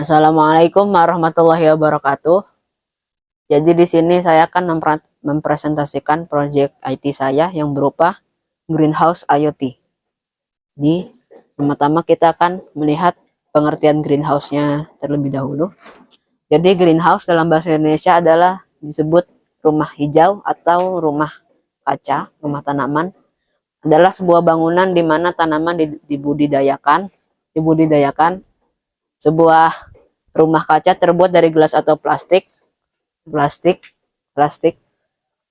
Assalamualaikum warahmatullahi wabarakatuh. Jadi di sini saya akan mempresentasikan proyek IT saya yang berupa greenhouse IoT. Ini pertama kita akan melihat pengertian greenhouse-nya terlebih dahulu. Jadi greenhouse dalam bahasa Indonesia adalah disebut rumah hijau atau rumah kaca, rumah tanaman. Adalah sebuah bangunan di mana tanaman dibudidayakan. Sebuah rumah kaca terbuat dari gelas atau plastik.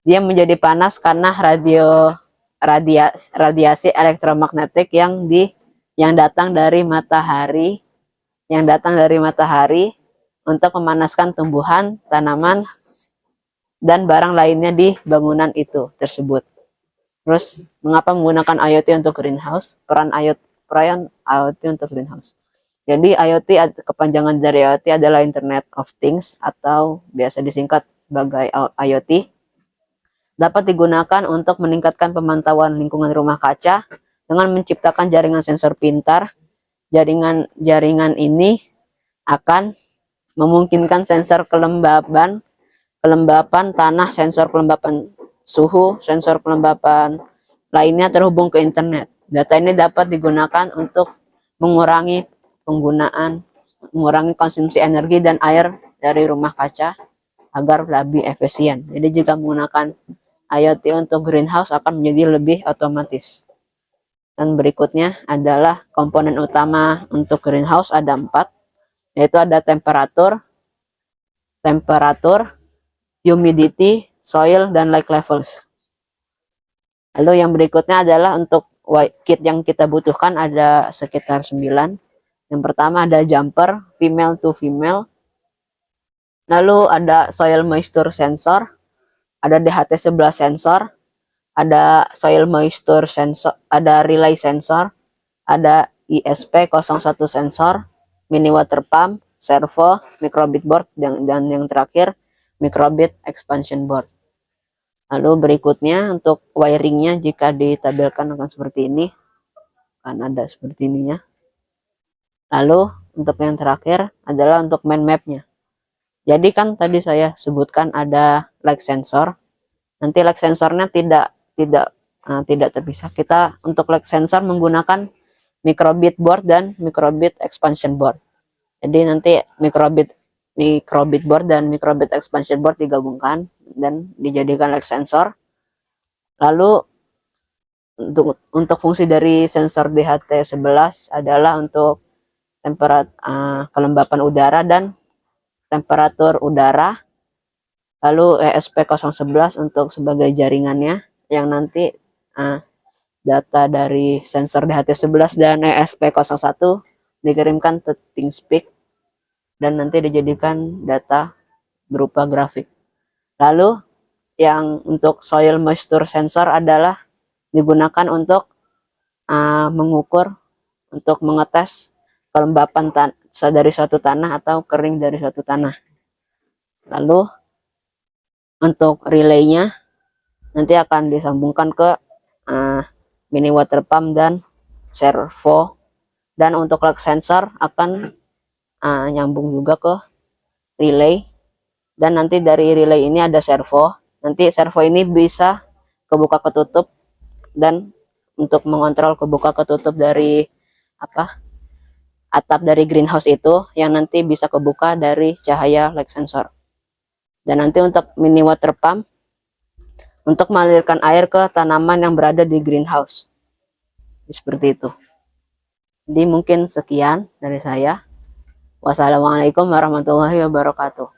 Dia menjadi panas karena radiasi elektromagnetik yang datang dari matahari untuk memanaskan tumbuhan, tanaman, dan barang lainnya di bangunan itu tersebut. Terus mengapa menggunakan IoT untuk greenhouse? Peran IoT untuk greenhouse. Jadi IoT, kepanjangan dari IoT adalah Internet of Things atau biasa disingkat sebagai IoT. Dapat digunakan untuk meningkatkan pemantauan lingkungan rumah kaca dengan menciptakan jaringan sensor pintar. Jaringan ini akan memungkinkan sensor kelembapan tanah, sensor kelembapan suhu, sensor kelembapan lainnya terhubung ke internet. Data ini dapat digunakan untuk mengurangi konsumsi energi dan air dari rumah kaca agar lebih efisien. Jadi jika menggunakan IoT untuk greenhouse akan menjadi lebih otomatis. Dan berikutnya adalah komponen utama untuk greenhouse ada 4, yaitu ada temperatur, humidity, soil, dan light levels. Lalu yang berikutnya adalah untuk kit yang kita butuhkan ada sekitar 9. Yang pertama ada jumper, female to female. Lalu ada soil moisture sensor, ada DHT11 sensor, ada soil moisture sensor, ada relay sensor, ada ISP01 sensor, mini water pump, servo, microbit board, dan yang terakhir microbit expansion board. Lalu berikutnya untuk wiringnya jika ditampilkan akan seperti ini, kan ada seperti ininya. Lalu untuk yang terakhir adalah untuk main mapnya. Jadi kan tadi saya sebutkan ada light sensor. Nanti light sensornya tidak terpisah. Kita untuk light sensor menggunakan microbit board dan microbit expansion board. Jadi nanti microbit board dan microbit expansion board digabungkan dan dijadikan light sensor. Lalu untuk fungsi dari sensor DHT11 adalah untuk kelembapan udara dan temperatur udara. Lalu ESP011 untuk sebagai jaringannya, yang nanti data dari sensor DHT11 dan ESP01 dikirimkan ke ThinkSpeak dan nanti dijadikan data berupa grafik. Lalu yang untuk soil moisture sensor adalah digunakan untuk mengukur, untuk mengetes kelembapan dari suatu tanah atau kering dari suatu tanah. Lalu untuk relaynya nanti akan disambungkan ke mini water pump dan servo, dan untuk light sensor akan nyambung juga ke relay, dan nanti dari relay ini ada servo. Nanti servo ini bisa kebuka ketutup dan untuk mengontrol kebuka ketutup dari atap dari greenhouse itu yang nanti bisa kebuka dari cahaya light sensor. Dan nanti untuk mini water pump untuk mengalirkan air ke tanaman yang berada di greenhouse. Seperti itu. Jadi mungkin sekian dari saya. Wassalamualaikum warahmatullahi wabarakatuh.